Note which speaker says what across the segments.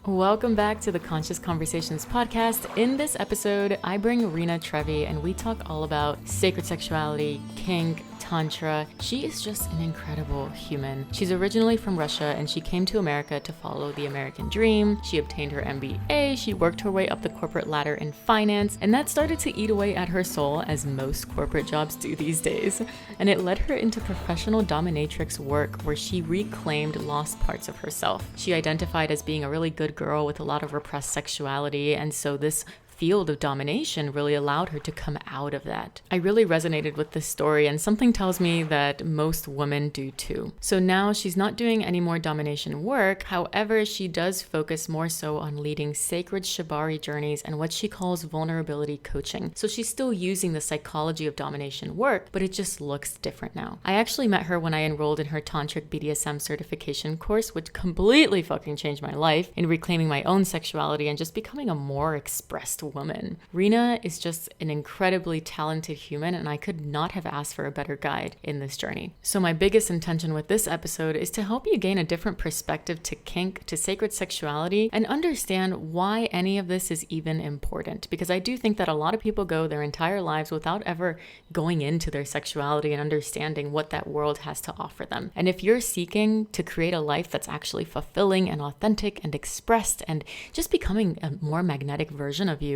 Speaker 1: Welcome back to the Conscious Conversations podcast. In this episode, I bring Rina Trevi and we talk all about sacred sexuality, kink, Tantra. She is just an incredible human. She's originally from Russia and she came to America to follow the American dream. She obtained her MBA, she worked her way up the corporate ladder in finance, and that started to eat away at her soul, as most corporate jobs do these days. And it led her into professional dominatrix work where she reclaimed lost parts of herself. She identified as being a really good girl with a lot of repressed sexuality, and so this field of domination really allowed her to come out of that. I really resonated with this story, and something tells me that most women do too. So now she's not doing any more domination work. However, she does focus more so on leading sacred Shibari journeys and what she calls vulnerability coaching. So she's still using the psychology of domination work, but it just looks different now. I actually met her when I enrolled in her Tantric BDSM certification course, which completely fucking changed my life in reclaiming my own sexuality and just becoming a more expressed woman. Rina is just an incredibly talented human, and I could not have asked for a better guide in this journey. So my biggest intention with this episode is to help you gain a different perspective to kink, to sacred sexuality, and understand why any of this is even important. Because I do think that a lot of people go their entire lives without ever going into their sexuality and understanding what that world has to offer them. And if you're seeking to create a life that's actually fulfilling and authentic and expressed and just becoming a more magnetic version of you,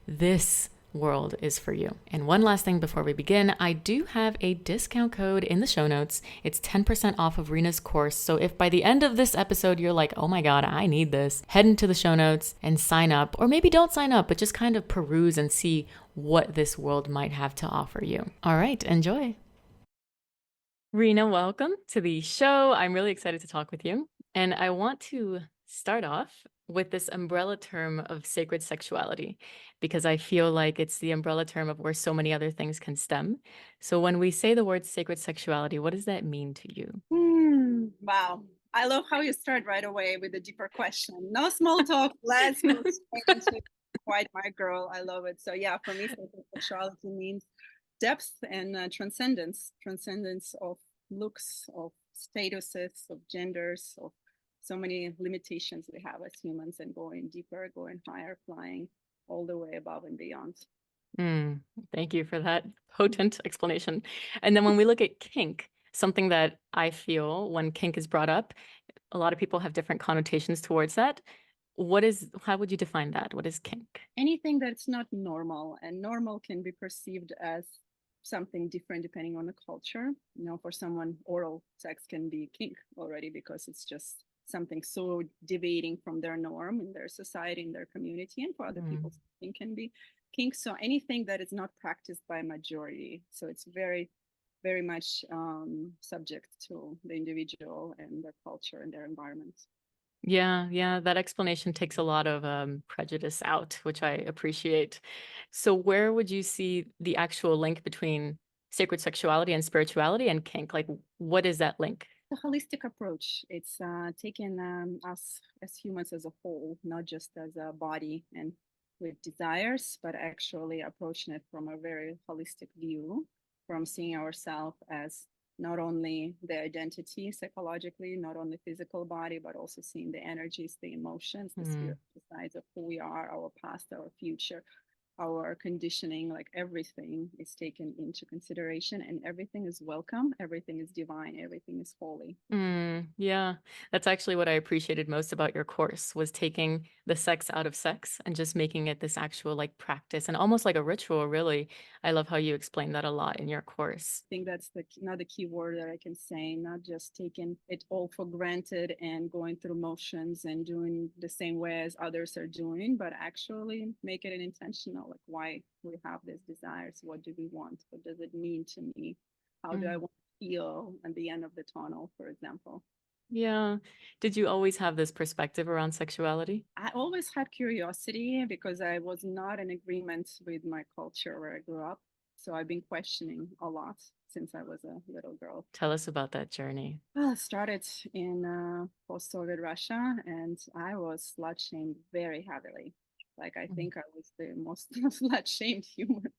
Speaker 1: this world is for you. And one last thing before we begin, I do have a discount code in the show notes. It's 10% off of Rina's course. So if by the end of this episode you're like, oh my God, I need this, head into the show notes and sign up. Or maybe don't sign up, but just kind of peruse and see what this world might have to offer you. All right, enjoy. Rina, welcome to the show. I'm really excited to talk with you. And I want to start off with this umbrella term of sacred sexuality, because I feel like it's the umbrella term of where so many other things can stem. So when we say the word sacred sexuality, what does that mean to you?
Speaker 2: Wow. I love how you start right away with a deeper question. No small talk. Let's go straight into quite my girl. I love it. So yeah, for me, sacred sexuality means depth and transcendence of looks, of statuses, of genders, of so many limitations we have as humans, and going deeper, going higher, flying all the way above and beyond.
Speaker 1: Thank you for that potent explanation. And then when we look at kink, something that I feel when kink is brought up, a lot of people have different connotations towards that. How would you define that? What is kink?
Speaker 2: Anything that's not normal, and normal can be perceived as something different depending on the culture. For someone, oral sex can be kink already because it's just something so deviating from their norm in their society, in their community, and for other people, it can be kink. So anything that is not practiced by majority. So it's very, very much subject to the individual and their culture and their environment.
Speaker 1: Yeah, that explanation takes a lot of prejudice out, which I appreciate. So where would you see the actual link between sacred sexuality and spirituality and kink? Like, what is that link?
Speaker 2: A holistic approach. It's taking us as humans as a whole, not just as a body and with desires, but actually approaching it from a very holistic view, from seeing ourselves as not only the identity psychologically, not only physical body, but also seeing the energies, the emotions, the spiritual sides of who we are, our past, our future, our conditioning, like everything is taken into consideration, and everything is welcome, everything is divine, everything is holy.
Speaker 1: Yeah, that's actually what I appreciated most about your course, was taking the sex out of sex and just making it this actual like practice and almost like a ritual, really. I love how you explain that a lot in your course.
Speaker 2: I think that's another key word that I can say, not just taking it all for granted and going through motions and doing the same way as others are doing, but actually make it an intentional, like why we have these desires, what do we want, what does it mean to me, how do I want to feel at the end of the tunnel, for example.
Speaker 1: Yeah. Did you always have this perspective around sexuality?
Speaker 2: I always had curiosity because I was not in agreement with my culture where I grew up. So I've been questioning a lot since I was a little girl.
Speaker 1: Tell us about that journey.
Speaker 2: Well, I started in post-Soviet Russia, and I was slut shamed very heavily. Like, I think I was the most slut shamed human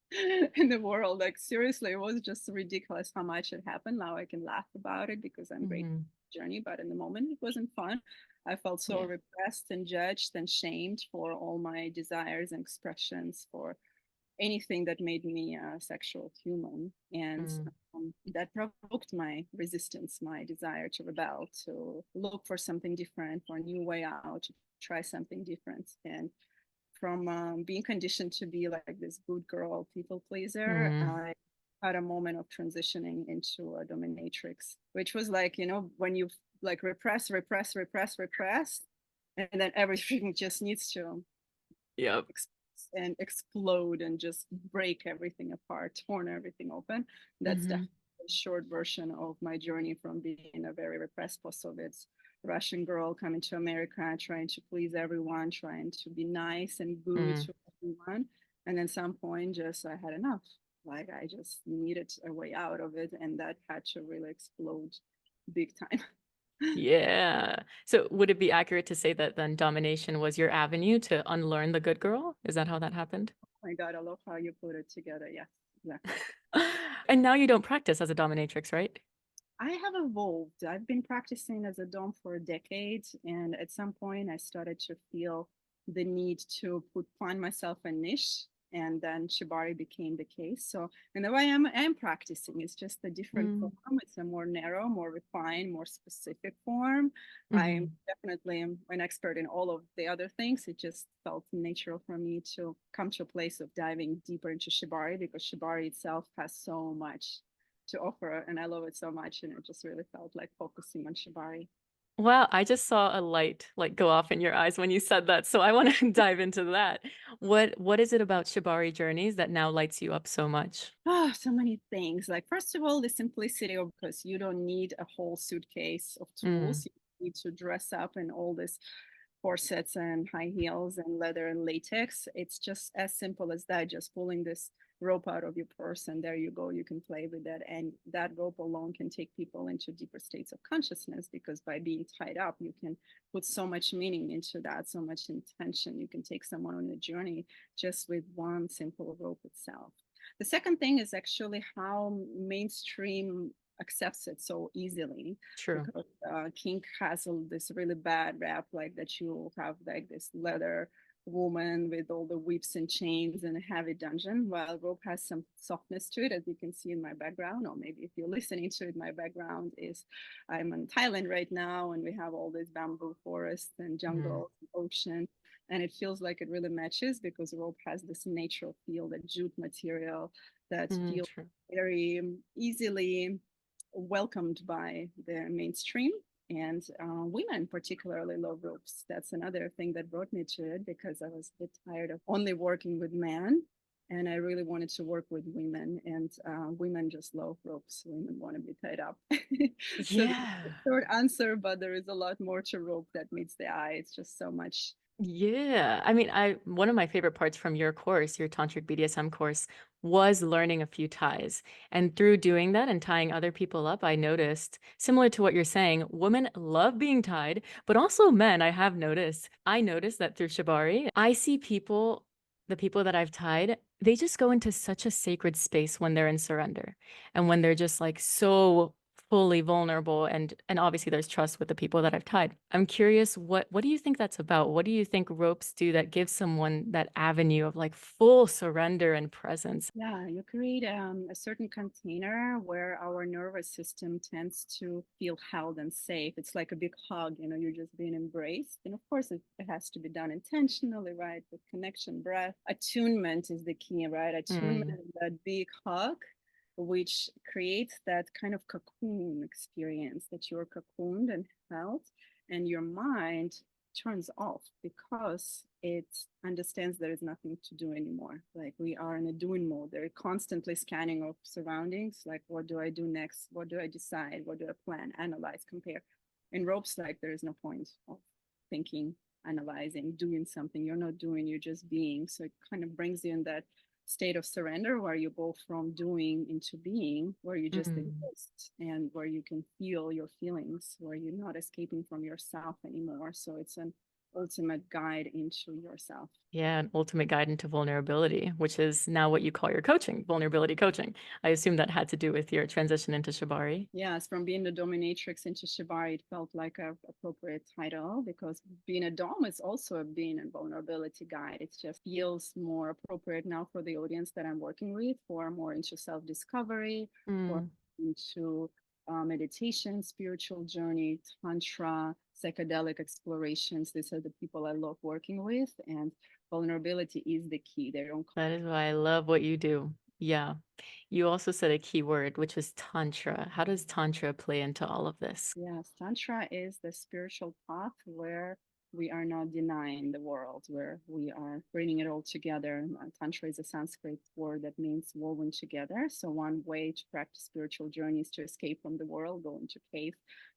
Speaker 2: in the world. Like, seriously, it was just ridiculous how much it happened. Now I can laugh about it because I'm great journey, but in the moment it wasn't fun. I felt so
Speaker 1: Yeah.
Speaker 2: repressed and judged and shamed for all my desires and expressions, for anything that made me a sexual human. And
Speaker 1: Mm.
Speaker 2: that provoked my resistance, my desire to rebel, to look for something different, for a new way out, to try something different. And from being conditioned to be like this good girl, people pleaser,
Speaker 1: Mm.
Speaker 2: I had a moment of transitioning into a dominatrix, which was like, when you like repress, repress, repress, repress, and then everything just needs to
Speaker 1: Yep.
Speaker 2: and explode and just break everything apart, torn everything open. That's
Speaker 1: Mm-hmm.
Speaker 2: definitely a short version of my journey from being a very repressed post-Soviet Russian girl coming to America, trying to please everyone, trying to be nice and good
Speaker 1: Mm.
Speaker 2: to everyone. And at some point, just I had enough. Like I just needed a way out of it, and that had to really explode big time.
Speaker 1: Yeah. So would it be accurate to say that then domination was your avenue to unlearn the good girl? Is that how that happened?
Speaker 2: My God, I love how you put it together. Yes, exactly.
Speaker 1: And now you don't practice as a dominatrix, right?
Speaker 2: I have evolved. I've been practicing as a dom for a decade, and at some point, I started to feel the need to find myself a niche, and then Shibari became the case. So, in the way I'm practicing, it's just a different
Speaker 1: Mm.
Speaker 2: form. It's a more narrow, more refined, more specific form. I'm
Speaker 1: Hmm.
Speaker 2: definitely an expert in all of the other things. It just felt natural for me to come to a place of diving deeper into Shibari because Shibari itself has so much to offer, and I love it so much. And it just really felt like focusing on Shibari.
Speaker 1: Wow, I just saw a light like go off in your eyes when you said that. So I want to dive into that. What is it about Shibari journeys that now lights you up so much?
Speaker 2: Oh, so many things. Like, first of all, the simplicity of because you don't need a whole suitcase of
Speaker 1: Mm.
Speaker 2: tools. You need to dress up in all this corsets and high heels and leather and latex. It's just as simple as that, just pulling this rope out of your purse and there you go, you can play with that. And that rope alone can take people into deeper states of consciousness because by being tied up, you can put so much meaning into that, so much intention. You can take someone on a journey just with one simple rope itself. The second thing is actually how mainstream accepts it so easily
Speaker 1: True.
Speaker 2: because Kink has this really bad rap, like that you have like this leather woman with all the whips and chains and a heavy dungeon, while rope has some softness to it, as you can see in my background, or maybe if you're listening to it, my background is I'm in Thailand right now, and we have all this bamboo forest and
Speaker 1: Mm.
Speaker 2: jungle, and ocean, and it feels like it really matches because rope has this natural feel, that jute material that
Speaker 1: Mm,
Speaker 2: feels
Speaker 1: true.
Speaker 2: very easily welcomed by the mainstream. And women particularly love ropes. That's another thing that brought me to it because I was a bit tired of only working with men. And I really wanted to work with women, and women just love ropes. Women want to be tied up. So that's
Speaker 1: Yeah.
Speaker 2: a short answer, but there is a lot more to rope that meets the eye. It's just so much.
Speaker 1: Yeah. I mean, I one of my favorite parts from your course, your tantric BDSM course, was learning a few ties. And through doing that and tying other people up, I noticed, similar to what you're saying, women love being tied, but also men, I have noticed. I noticed that through Shibari, I see people, the people that I've tied, they just go into such a sacred space when they're in surrender and when they're just like so fully vulnerable, and obviously there's trust with the people that I've tied. I'm curious, what do you think that's about? What do you think ropes do that gives someone that avenue of like full surrender and presence?
Speaker 2: Yeah, you create a certain container where our nervous system tends to feel held and safe. It's like a big hug, you're just being embraced. And of course, it has to be done intentionally, right? With connection, breath. Attunement is the key, right? Attunement
Speaker 1: Mm.
Speaker 2: is that big hug, which creates that kind of cocoon experience that you're cocooned and held, and your mind turns off because it understands there is nothing to do anymore. Like we are in a doing mode. They're constantly scanning of surroundings. Like, what do I do next? What do I decide? What do I plan? Analyze, compare. In ropes, like there is no point of thinking, analyzing, doing something. You're not doing, you're just being. So it kind of brings you in that state of surrender where you go from doing into being, where you just
Speaker 1: Mm.
Speaker 2: exist and where you can feel your feelings, where you're not escaping from yourself anymore. So it's an ultimate guide into yourself.
Speaker 1: Yeah, an ultimate guide into vulnerability, which is now what you call your coaching, vulnerability coaching. I assume that had to do with your transition into Shibari.
Speaker 2: Yes, from being the dominatrix into Shibari, it felt like a appropriate title because being a dom is also being a vulnerability guide. It just feels more appropriate now for the audience that I'm working with, for more into self-discovery, for
Speaker 1: Mm,
Speaker 2: into meditation, spiritual journey, tantra, psychedelic explorations. These are the people I love working with, and vulnerability is the key. They don't.
Speaker 1: that is why I love what you do. Yeah. You also said a key word, which was Tantra. How does Tantra play into all of this?
Speaker 2: Yes, Tantra is the spiritual path where we are not denying the world, where we are bringing it all together. Tantra is a Sanskrit word that means woven together. So, one way to practice spiritual journey is to escape from the world, go into cave,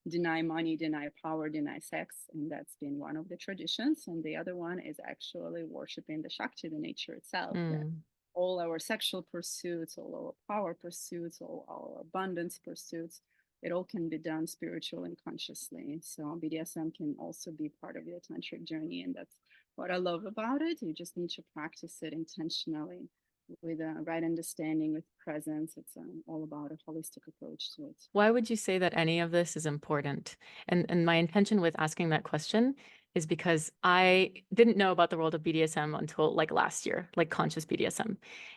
Speaker 2: deny money, deny power, deny sex. And that's been one of the traditions. And the other one is actually worshiping the Shakti, the nature itself, that
Speaker 1: Mm,
Speaker 2: all our sexual pursuits, all our power pursuits, all our abundance pursuits, it all can be done spiritually and consciously. So BDSM can also be part of your tantric journey, and that's what I love about it. You just need to practice it intentionally with a right understanding, with presence. It's all about a holistic approach to it.
Speaker 1: Why would you say that any of this is important? And my intention with asking that question is because I didn't know about the world of BDSM until like last year, like conscious BDSM.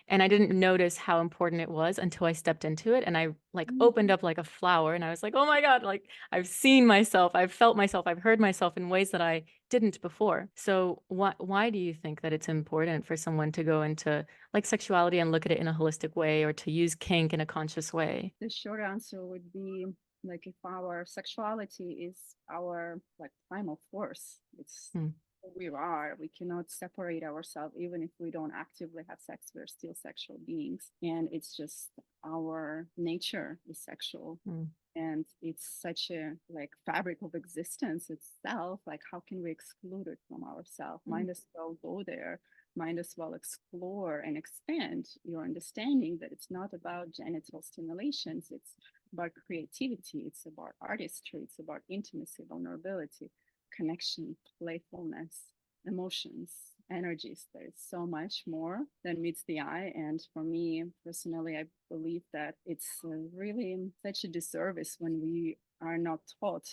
Speaker 1: And I didn't notice how important it was until I stepped into it and I like opened
Speaker 2: Mhm.
Speaker 1: up like a flower and I was like, "Oh my God, like I've seen myself, I've felt myself, I've heard myself in ways that I didn't before." So why do you think that it's important for someone to go into like sexuality and look at it in a holistic way or to use kink in a conscious way?
Speaker 2: The short answer would be like if our sexuality is our like primal force, it's
Speaker 1: Hmm.
Speaker 2: who we are. We cannot separate ourselves, even if we don't actively have sex, we're still sexual beings. And it's just our nature is sexual.
Speaker 1: Hmm.
Speaker 2: And it's such a like fabric of existence itself. Like how can we exclude it from ourselves?
Speaker 1: Hmm.
Speaker 2: Might as well go there, might as well explore and expand your understanding that it's not about genital stimulations, it's about creativity, it's about artistry, it's about intimacy, vulnerability, connection, playfulness, emotions, energies. There's so much more than meets the eye. And for me personally, I believe that it's really such a disservice when we are not taught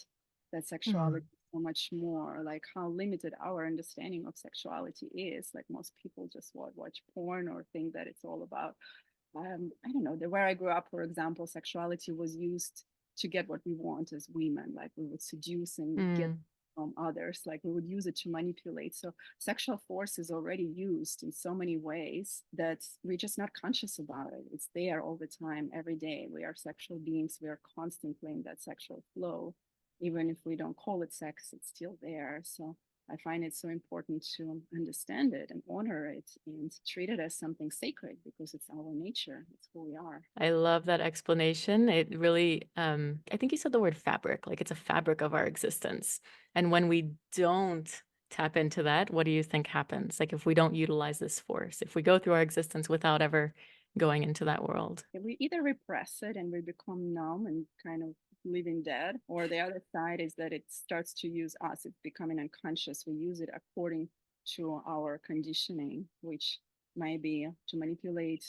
Speaker 2: that sexuality
Speaker 1: Hmm.
Speaker 2: so much more, like how limited our understanding of sexuality is. Like most people just watch porn or think that it's all about I don't know, where I grew up, for example, sexuality was used to get what we want as women. Like we would seduce and get
Speaker 1: Hmm.
Speaker 2: from others, like we would use it to manipulate. So sexual force is already used in so many ways that we're just not conscious about it. It's there all the time, every day. We are sexual beings. We are constantly in that sexual flow. Even if we don't call it sex, it's still there. So I find it so important to understand it and honor it and treat it as something sacred because it's our nature. It's who we are.
Speaker 1: I love that explanation. It really, I think you said the word fabric, like it's a fabric of our existence. And when we don't tap into that, what do you think happens? Like if we don't utilize this force, if we go through our existence without ever going into that world.
Speaker 2: We either repress it and we become numb and kind of living dead, or the other side is that it starts to use us. It's becoming unconscious. We use it according to our conditioning, which may be to manipulate,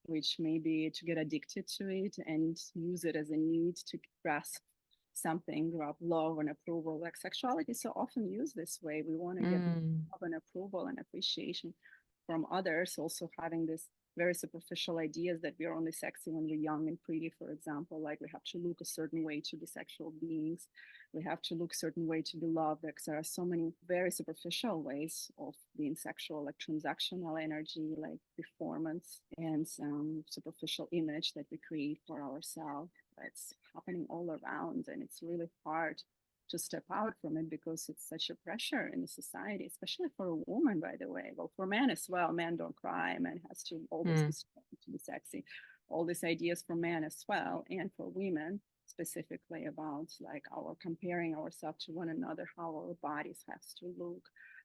Speaker 2: which may be to get addicted to it and use it as a need to grasp something, grab love and approval. Like sexuality is so often used this way. We want to get
Speaker 1: Mm,
Speaker 2: love and approval and appreciation from others, also having this very superficial ideas that we are only sexy when we're young and pretty, for example, like we have to look a certain way to be sexual beings, we have to look a certain way to be loved, because there are so many very superficial ways of being sexual, like transactional energy, like performance and superficial image that we create for ourselves. It's happening all around, and it's really hard to step out from it because it's such a pressure in the society, especially for a woman, by the way. Well, for men as well. Men don't cry. Men has to always be
Speaker 1: mm,
Speaker 2: strong to be sexy. All these ideas for men as well, and for women specifically about like our comparing ourselves to one another, how our bodies has to look,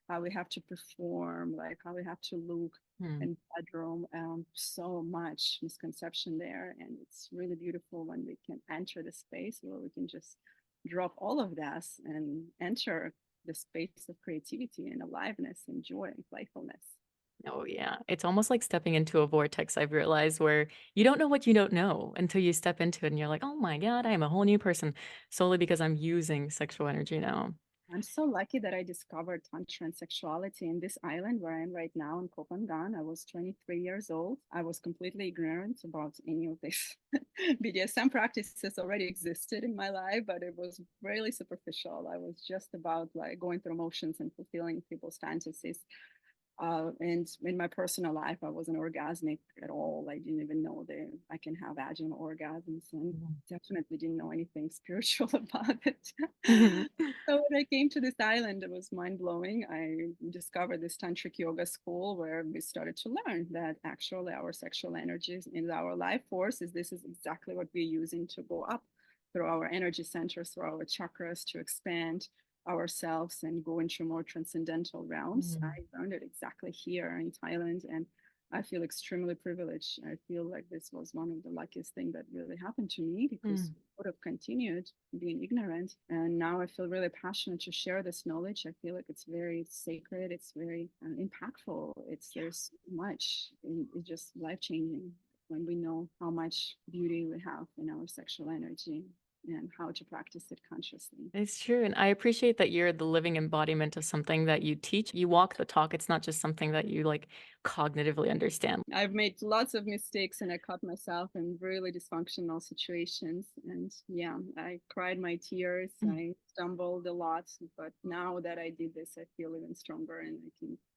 Speaker 2: how we have to perform, like how we have to look
Speaker 1: mm.
Speaker 2: in bedroom. So much misconception there, and it's really beautiful when we can enter the space where we can just drop all of that and enter the space of creativity and aliveness and joy and playfulness.
Speaker 1: Oh, yeah. It's almost like stepping into a vortex, I've realized, where you don't know what you don't know until you step into it and you're like, oh my God, I am a whole new person solely because I'm using sexual energy now.
Speaker 2: I'm so lucky that I discovered Tantra and sexuality in this island where I am right now in Copenhagen. I was 23 years old. I was completely ignorant about any of this. BDSM practices already existed in my life, but it was really superficial. I was just about like going through emotions and fulfilling people's fantasies. And in my personal life, I wasn't orgasmic at all. I didn't even know that I can have vaginal orgasms, and definitely didn't know anything spiritual about it.
Speaker 1: Mhm.
Speaker 2: So when I came to this island, it was mind blowing. I discovered this tantric yoga school where we started to learn that actually our sexual energies in our life force is this is exactly what we're using to go up through our energy centers, through our chakras to expand ourselves and go into more transcendental realms. I
Speaker 1: Mhm.
Speaker 2: learned it exactly here in Thailand, and I feel extremely privileged. I feel like this was one of the luckiest things that really happened to me because
Speaker 1: Mm.
Speaker 2: I would have continued being ignorant. And now I feel really passionate to share this knowledge. I feel like it's very sacred. It's very impactful. There's so much. It's just life changing when we know how much beauty we have in our sexual energy and how to practice it consciously.
Speaker 1: It's true. And I appreciate that you're the living embodiment of something that you teach. You walk the talk. It's not just something that you like cognitively understand.
Speaker 2: I've made lots of mistakes and I caught myself in really dysfunctional situations. And yeah, I cried my tears.
Speaker 1: Mm.
Speaker 2: I stumbled a lot. But now that I did this, I feel even stronger and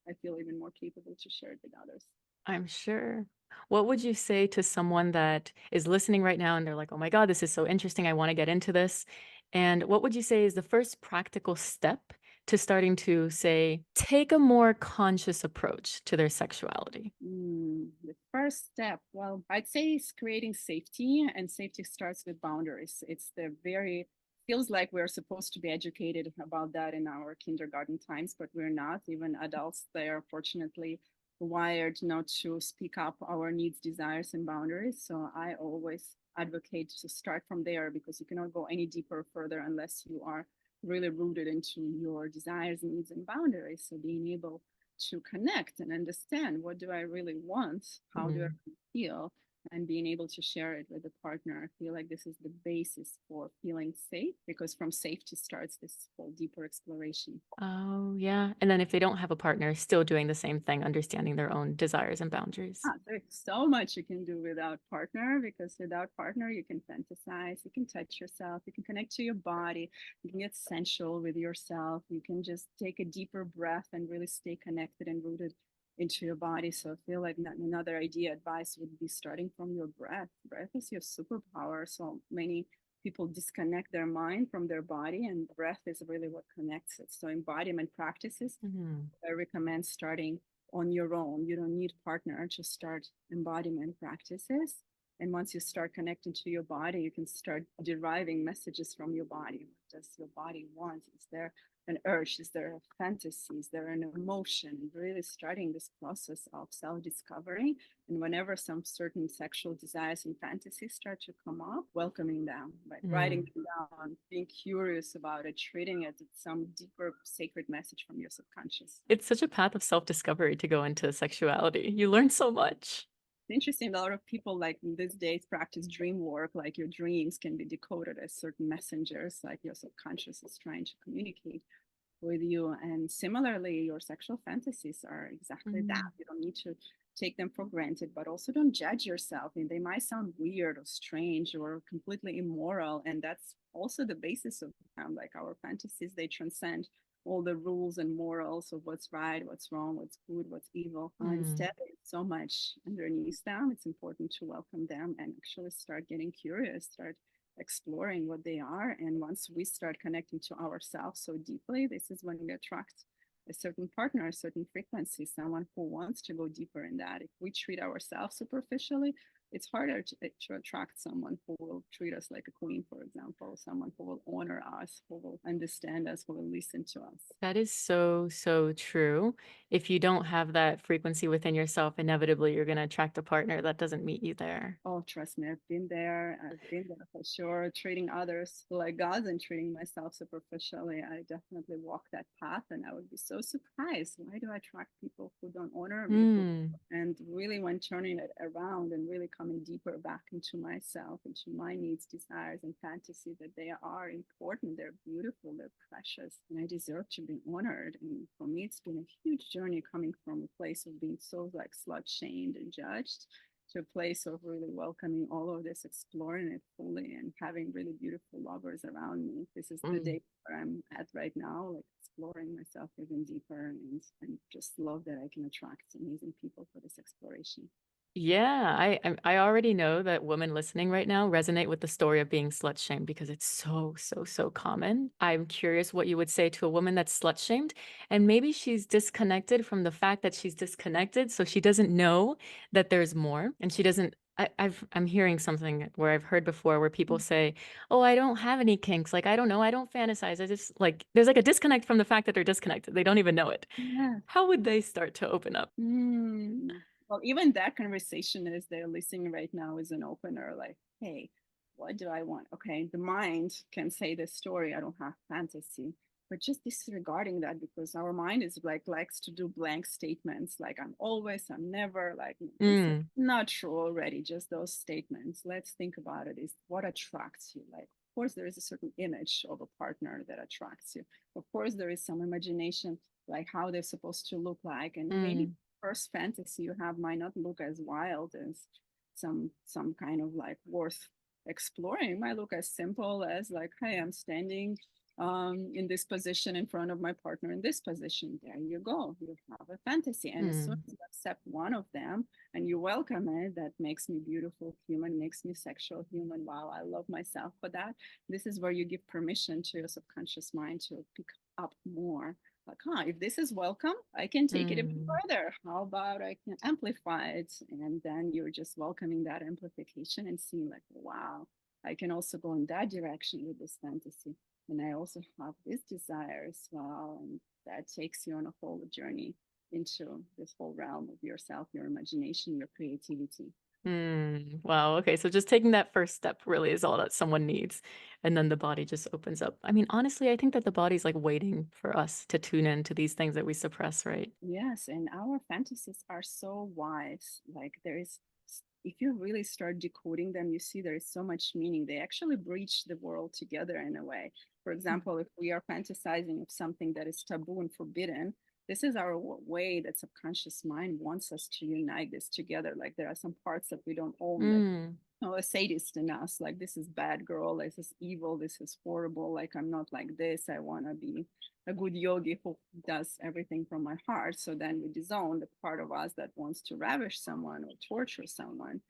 Speaker 2: I feel even more capable to share it with others.
Speaker 1: I'm sure. What would you say to someone that is listening right now and they're like, oh my God, this is so interesting. I want to get into this. And what would you say is the first practical step to starting to say, take a more conscious approach to their sexuality?
Speaker 2: The first step, well, I'd say is creating safety, and safety starts with boundaries. It's the very feels like we're supposed to be educated about that in our kindergarten times, but we're not. Even adults, they are fortunately wired not to speak up our needs, desires, and boundaries. So I always advocate to start from there because you cannot go any deeper or further unless you are really rooted into your desires, needs, and boundaries. So being able to connect and understand what do I really want, how do I
Speaker 1: Mm.
Speaker 2: feel, and being able to share it with a partner. I feel like this is the basis for feeling safe because from safety starts this whole deeper exploration.
Speaker 1: Oh, yeah. And then if they don't have a partner, still doing the same thing, understanding their own desires and boundaries.
Speaker 2: There's so much you can do without partner because without partner you can fantasize, you can touch yourself, you can connect to your body, you can get sensual with yourself, you can just take a deeper breath and really stay connected and rooted into your body. So I feel like another idea advice would be starting from your breath. Breath is your superpower. So many people disconnect their mind from their body, and breath is really what connects it. So embodiment practices,
Speaker 1: Mhm.
Speaker 2: I recommend starting on your own. You don't need partner, just start embodiment practices. And once you start connecting to your body, you can start deriving messages from your body. What does your body want? Is there an urge? Is there a fantasy? Is there an emotion? Really starting this process of self-discovery. And whenever some certain sexual desires and fantasies start to come up, welcoming them, like writing
Speaker 1: Mm.
Speaker 2: them down, being curious about it, treating it as some deeper sacred message from your subconscious.
Speaker 1: It's such a path of self-discovery to go into sexuality. You learn so much.
Speaker 2: Interesting. A lot of people like these days practice dream work, like your dreams can be decoded as certain messengers, like your subconscious is trying to communicate with you. And similarly, your sexual fantasies are exactly that.
Speaker 1: Mm.
Speaker 2: You don't need to take them for granted, but also don't judge yourself. And they might sound weird or strange or completely immoral. And that's also the basis of them. Like our fantasies, they transcend all the rules and morals of what's right, what's wrong, what's good, what's evil.
Speaker 1: Mm.
Speaker 2: Instead, there's so much underneath them. It's important to welcome them and actually start getting curious, start exploring what they are. And once we start connecting to ourselves so deeply, this is when we attract a certain partner, a certain frequency, someone who wants to go deeper in that. If we treat ourselves superficially, it's harder to attract someone who will treat us like a queen, for example, someone who will honor us, who will understand us, who will listen to us.
Speaker 1: That is so, so true. if you don't have that frequency within yourself, inevitably you're going to attract a partner that doesn't meet you there.
Speaker 2: Oh, trust me, I've been there. I've been there for sure. Treating others like gods and treating myself superficially. I definitely walk that path, and I would be so surprised. Why do I attract people who don't honor me?
Speaker 1: Mm.
Speaker 2: And really, when turning it around and really coming deeper back into myself, into my needs, desires, and fantasy, that they are important, they're beautiful, they're precious, and I deserve to be honored. And for me, it's been a huge journey coming from a place of being so like slut shamed and judged to a place of really welcoming all of this, exploring it fully, and having really beautiful lovers around me. This is the
Speaker 1: Mm.
Speaker 2: day where I'm at right now, like exploring myself even deeper, and just love that I can attract amazing people for this exploration.
Speaker 1: Yeah, I already know that women listening right now resonate with the story of being slut shamed because it's so, so, so common. I'm curious what you would say to a woman that's slut shamed, and maybe she's disconnected from the fact that she's disconnected, so she doesn't know that there's more, and she doesn't. I'm hearing something where I've heard before where people say, "Oh, I don't have any kinks. Like, I don't know. I don't fantasize. I just like." There's like a disconnect from the fact that they're disconnected. They don't even know it.
Speaker 2: Yeah.
Speaker 1: How would they start to open up?
Speaker 2: Well, even that conversation as they're listening right now is an opener. Like, hey, what do I want? Okay, the mind can say this story. I don't have fantasy, but just disregarding that because our mind is like likes to do blank statements. Like I'm always, I'm never. Like this is
Speaker 1: Mm,
Speaker 2: not true already. Just those statements. Let's think about it. Is what attracts you? Like, of course, there is a certain image of a partner that attracts you. Of course, there is some imagination like how they're supposed to look like, and maybe
Speaker 1: mm,
Speaker 2: first fantasy you have might not look as wild as some kind of like worth exploring. It might look as simple as like, hey, I'm standing in this position in front of my partner in this position. There you go. You have a fantasy. And as soon
Speaker 1: mm.
Speaker 2: as you accept one of them and you welcome it, that makes me beautiful human, makes me sexual human. Wow, I love myself for that. This is where you give permission to your subconscious mind to pick up more like, if this is welcome, I can take it a bit
Speaker 1: Mm.
Speaker 2: further. How about I can amplify it? And then you're just welcoming that amplification and seeing, like, wow, I can also go in that direction with this fantasy. And I also have this desire as well. And that takes you on a whole journey into this whole realm of yourself, your imagination, your creativity.
Speaker 1: Mm. Wow. Okay. So just taking that first step really is all that someone needs. And then the body just opens up. I mean, honestly, I think that the body's like waiting for us to tune in to these things that we suppress, right?
Speaker 2: Yes, and our fantasies are so wise. Like there is, if you really start decoding them, you see there is so much meaning. They actually breach the world together in a way. For example, if we are fantasizing of something that is taboo and forbidden, this is our way that subconscious mind wants us to unite this together. Like there are some parts that we don't own, like
Speaker 1: Mm.
Speaker 2: a sadist in us, like this is bad girl, this is evil, this is horrible, like I'm not like this, I want to be a good yogi who does everything from my heart. So then we disown the part of us that wants to ravish someone or torture someone,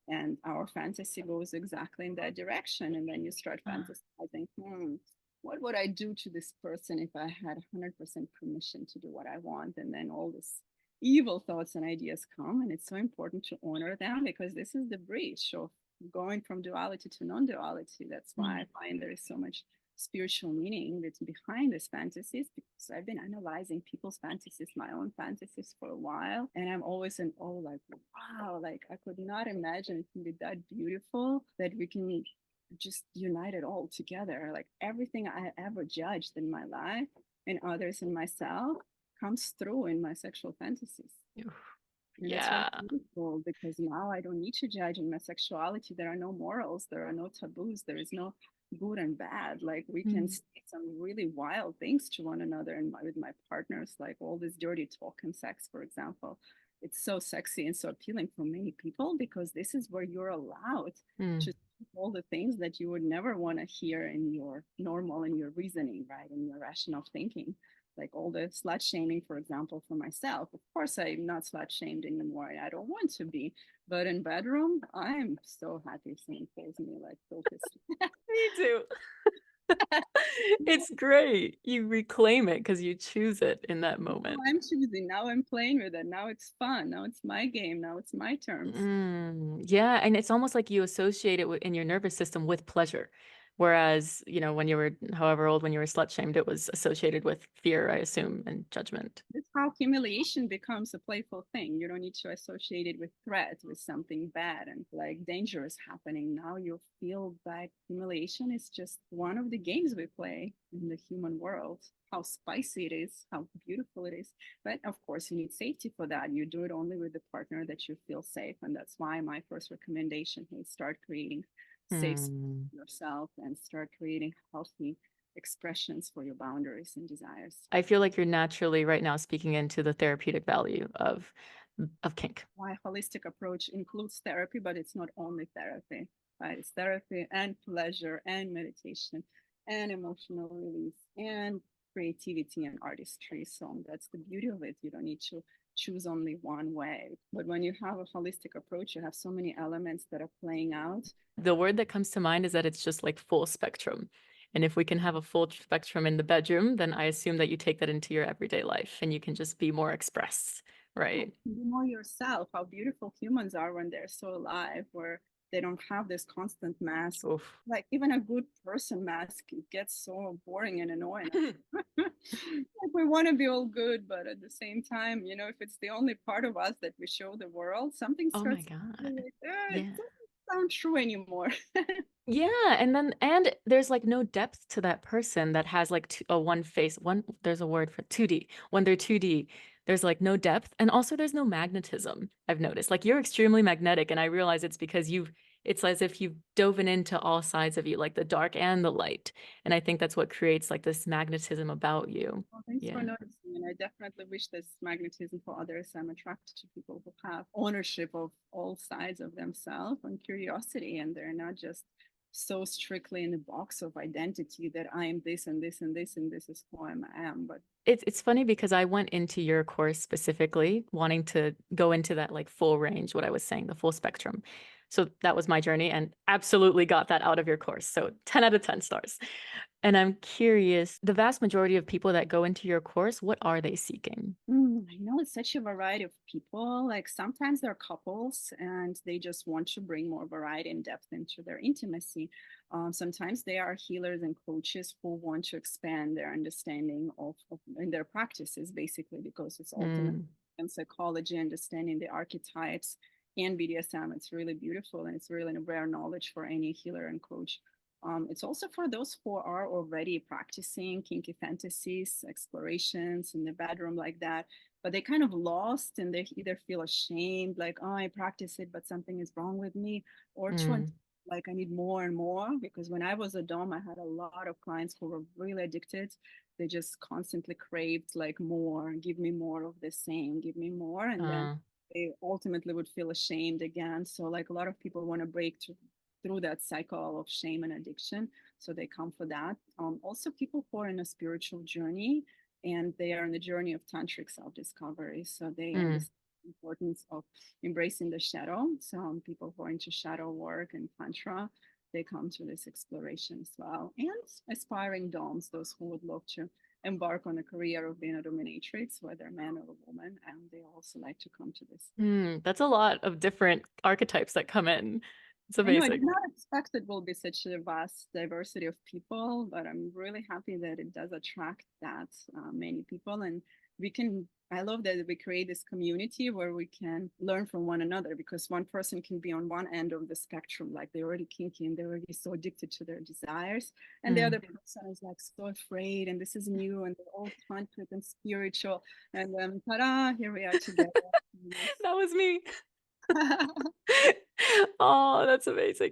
Speaker 2: and our fantasy goes exactly in that direction. And then you start fantasizing, what would I do to this person if I had 100% permission to do what I want? And then all this evil thoughts and ideas come, and it's so important to honor them because this is the breach of going from duality to non-duality. That's why I
Speaker 1: Mm.
Speaker 2: find there is so much spiritual meaning that's behind these fantasies, because I've been analyzing people's fantasies, my own fantasies for a while, and I'm always in oh, like wow, like I could not imagine it can be that beautiful that we can just unite it all together. Like everything I ever judged in my life and others and myself comes through in my sexual fantasies.
Speaker 1: Oof.
Speaker 2: And that's really
Speaker 1: Yeah.
Speaker 2: beautiful because now I don't need to judge in my sexuality. There are no morals, there are no taboos, there is no good and bad. Like we can
Speaker 1: Mm.
Speaker 2: say some really wild things to one another and with my partners, like all this dirty talk and sex, for example. It's so sexy and so appealing for many people because this is where you're allowed
Speaker 1: Mm.
Speaker 2: to speak all the things that you would never want to hear in your normal, in your reasoning, right? In your rational thinking, like all the slut shaming, for example, for myself. Of course, I'm not slut shamed anymore. I don't want to be. But in bedroom, I'm so happy if someone calls me like filthy.
Speaker 1: Me too. It's great. You reclaim it because you choose it in that
Speaker 2: Now
Speaker 1: moment.
Speaker 2: I'm choosing. Now I'm playing with it. Now it's fun. Now it's my game. Now it's my terms.
Speaker 1: Mm. Yeah, and it's almost like you associate it in your nervous system with pleasure. Whereas, you know, when you were however old, when you were slut shamed, it was associated with fear, I assume, and judgment.
Speaker 2: That's how humiliation becomes a playful thing. You don't need to associate it with threat, with something bad and like dangerous happening. Now you feel that humiliation is just one of the games we play in the human world. How spicy it is, how beautiful it is. But of course, you need safety for that. You do it only with the partner that you feel safe. And that's why my first recommendation is start creating safe space
Speaker 1: Hmm.
Speaker 2: for yourself and start creating healthy expressions for your boundaries and desires.
Speaker 1: I feel like you're naturally right now speaking into the therapeutic value of kink.
Speaker 2: My holistic approach includes therapy, but it's not only therapy, right? It's therapy and pleasure and meditation and emotional release and creativity and artistry. So that's the beauty of it. You don't need to choose only one way. But when you have a holistic approach, you have so many elements that are playing out.
Speaker 1: The word that comes to mind is that it's just like full spectrum. And if we can have a full spectrum in the bedroom, then I assume that you take that into your everyday life and you can just be more expressed, right?
Speaker 2: Be more yourself, how beautiful humans are when they're so alive, where they don't have this constant mask.
Speaker 1: Oof.
Speaker 2: Like even a good person mask, it gets so boring and annoying. Like we want to be all good, but at the same time, you know, if it's the only part of us that we show the world, something
Speaker 1: Oh my
Speaker 2: starts to feel
Speaker 1: God.
Speaker 2: like, it
Speaker 1: Yeah.
Speaker 2: doesn't sound true anymore.
Speaker 1: Yeah, and there's like no depth to that person that has like a one face, one there's a word for 2D. When they're 2D, there's like no depth and also there's no magnetism. I've noticed. Like you're extremely magnetic and I realize it's because it's as if you've dove into all sides of you, like the dark and the light. And I think that's what creates like this magnetism about you.
Speaker 2: Well, thanks for
Speaker 1: Yeah.
Speaker 2: noticing. And I definitely wish this magnetism for others. I'm attracted to people who have ownership of all sides of themselves and curiosity, and they're not just so strictly in the box of identity that I am this and this and this and this is who I am. But
Speaker 1: It's funny because I went into your course specifically wanting to go into that like full range, what I was saying, the full spectrum. So that was my journey and absolutely got that out of your course. So 10 out of 10 stars. And I'm curious, the vast majority of people that go into your course, what are they seeking?
Speaker 2: I know it's such a variety of people. Like sometimes they're couples and they just want to bring more variety and depth into their intimacy. Sometimes they are healers and coaches who want to expand their understanding of in their practices, basically, because it's ultimately
Speaker 1: Mm,
Speaker 2: in psychology, understanding the archetypes and BDSM. It's really beautiful and it's really a rare knowledge for any healer and coach. It's also for those who are already practicing kinky fantasies, explorations in the bedroom like that, but they kind of lost and they either feel ashamed, like, oh, I practice it, but something is wrong with me, or
Speaker 1: mm,
Speaker 2: like I need more and more. Because when I was a dom, I had a lot of clients who were really addicted. They just constantly craved like more, give me more of the same, give me more. And then
Speaker 1: uh,
Speaker 2: they ultimately would feel ashamed again. So like a lot of people want to break through that cycle of shame and addiction. So they come for that. Also, people who are in a spiritual journey and they are on the journey of tantric self-discovery. So they
Speaker 1: mm.
Speaker 2: understand the importance of embracing the shadow. So people who are into shadow work and tantra, they come to this exploration as well. And aspiring doms, those who would love to embark on a career of being a dominatrix, whether man or woman, and they also like to come to this.
Speaker 1: That's a lot of different archetypes that come in. It's
Speaker 2: I know I did
Speaker 1: amazing.
Speaker 2: not expect it will be such a vast diversity of people, but I'm really happy that it does attract that many people. And we can, I love that we create this community where we can learn from one another because one person can be on one end of the spectrum, like they're already kinky and they're already so addicted to their desires. And the
Speaker 1: Mm.
Speaker 2: other person is like so afraid and this is new and they're all tantric and spiritual. And then, ta-da, here we are together.
Speaker 1: That was me. Oh, that's amazing.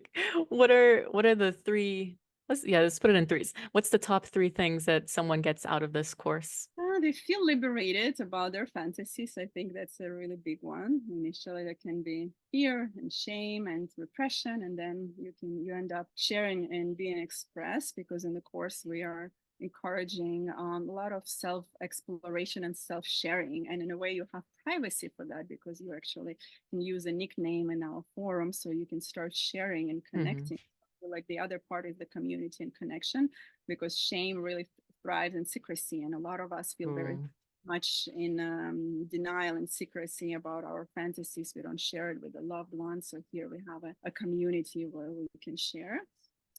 Speaker 1: What are the three? Let's put it in threes. What's the top three things that someone gets out of this course?
Speaker 2: They feel liberated about their fantasies. I think that's a really big one. Initially, there can be fear and shame and repression, and then you end up sharing and being expressed because in the course we are encouraging a lot of self exploration and self sharing, and in a way you have privacy for that because you actually can use a nickname in our forum, so you can start sharing and
Speaker 1: Hmm.
Speaker 2: connecting. Like the other part is the community and connection because shame really thrives in secrecy, and a lot of us feel very
Speaker 1: Ooh.
Speaker 2: much in denial and secrecy about our fantasies. We don't share it with the loved ones. So here we have a community where we can share.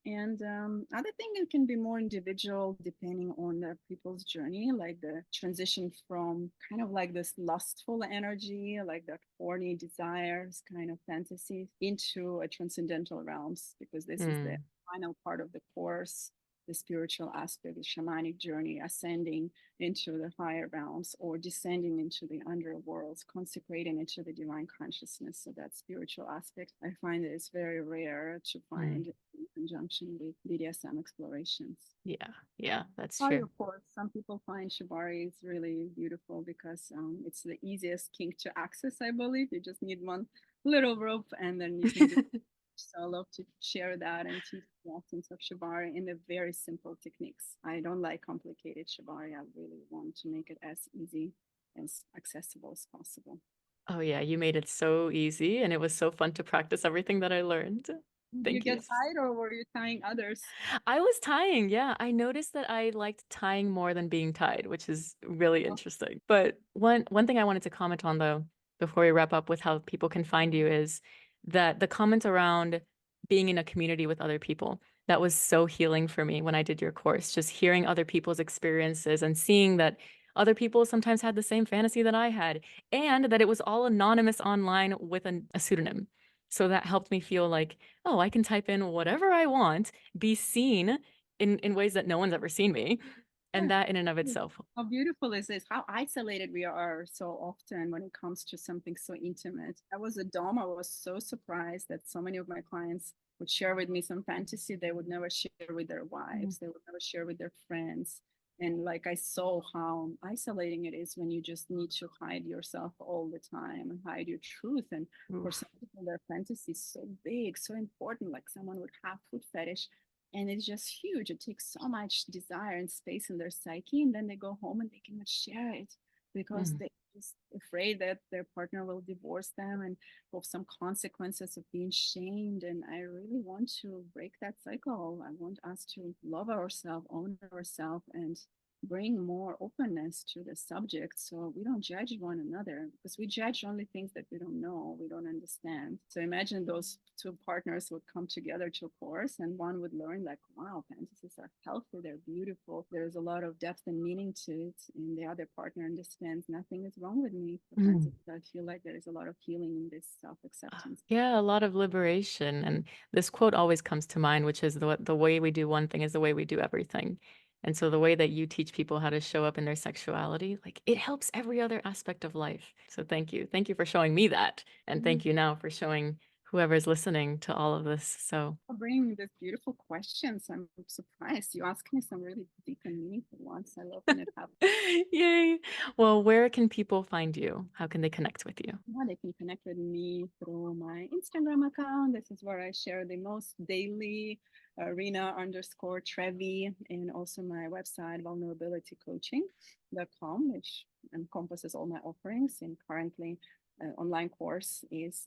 Speaker 2: And other thing, it can be more individual depending on the people's journey, like the transition from kind of like this lustful energy, like that horny desires kind of fantasies, into a transcendental realms, because this is the
Speaker 1: Mm,
Speaker 2: final part of the course, the spiritual aspect, the shamanic journey, ascending into the higher realms or descending into the underworlds, consecrating into the divine consciousness. So that spiritual aspect, I find that it's very rare to
Speaker 1: mm.
Speaker 2: find in conjunction with BDSM explorations.
Speaker 1: Yeah, yeah, that's
Speaker 2: Shibari,
Speaker 1: true.
Speaker 2: of course, some people find Shibari is really beautiful because it's the easiest kink to access, I believe. You just need one little rope and then you can do. So I love to share that and teach the essence of Shibari in the very simple techniques. I don't like complicated Shibari. I really want to make it as easy, as accessible as possible.
Speaker 1: Oh yeah, you made it so easy and it was so fun to practice everything that I learned.
Speaker 2: Do you
Speaker 1: Thank you.
Speaker 2: get tied or were you tying others?
Speaker 1: I was tying, yeah. I noticed that I liked tying more than being tied, which is really
Speaker 2: Oh,
Speaker 1: interesting. But one thing I wanted to comment on though, before we wrap up with how people can find you is that the comment around being in a community with other people, that was so healing for me when I did your course, just hearing other people's experiences and seeing that other people sometimes had the same fantasy that I had, and that it was all anonymous online with a pseudonym. So that helped me feel like, oh, I can type in whatever I want, be seen in ways that no one's ever seen me. And
Speaker 2: yeah.
Speaker 1: that in and of itself.
Speaker 2: How beautiful is this? How isolated we are so often when it comes to something so intimate. I was a dom. I was so surprised that so many of my clients would share with me some fantasy they would never share with their
Speaker 1: Mm,
Speaker 2: wives, they would never share with their friends. And like I saw how isolating it is when you just need to hide yourself all the time and hide your truth. And for
Speaker 1: oof.
Speaker 2: some people, their fantasy is so big, so important. Like someone would have foot fetish and it's just huge. It takes so much desire and space in their psyche, and then they go home and they cannot share it because
Speaker 1: Mm.
Speaker 2: they're just afraid that their partner will divorce them and of some consequences of being shamed. And I really want to break that cycle. I want us to love ourselves, own ourselves, and bring more openness to the subject so we don't judge one another because we judge only things that we don't know, we don't understand. So imagine those two partners would come together to a course and one would learn like, wow, fantasies are healthy, they're beautiful, there's a lot of depth and meaning to it, and the other partner understands nothing is wrong with me for
Speaker 1: Mm.
Speaker 2: fantasies. I feel like there is a lot of healing in this self-acceptance.
Speaker 1: Yeah, a lot of liberation. And this quote always comes to mind, which is the way we do one thing is the way we do everything. And so the way that you teach people how to show up in their sexuality, like it helps every other aspect of life. So thank you. Thank you for showing me that. And thank you now for showing whoever's listening to all of this. So
Speaker 2: For bringing these beautiful questions. I'm surprised you asked me some really deep and meaningful ones. I love when it happens.
Speaker 1: yay. Well, where can people find you? How can they connect with you?
Speaker 2: Yeah, they can connect with me through my Instagram account. This is where I share the most daily, Rina_Trevi, and also my website, vulnerabilitycoaching.com, which encompasses all my offerings. And currently, online course is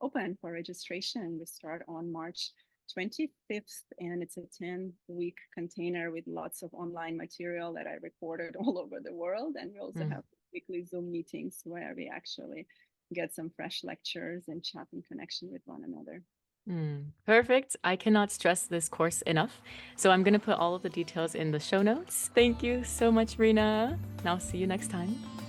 Speaker 2: open for registration. We start on March 25th, and it's a 10-week container with lots of online material that I recorded all over the world. And we also
Speaker 1: Mm.
Speaker 2: have weekly Zoom meetings where we actually get some fresh lectures and chat and connection with one another.
Speaker 1: Perfect. I cannot stress this course enough. So I'm going to put all of the details in the show notes. Thank you so much, Rena. And I'll see you next time.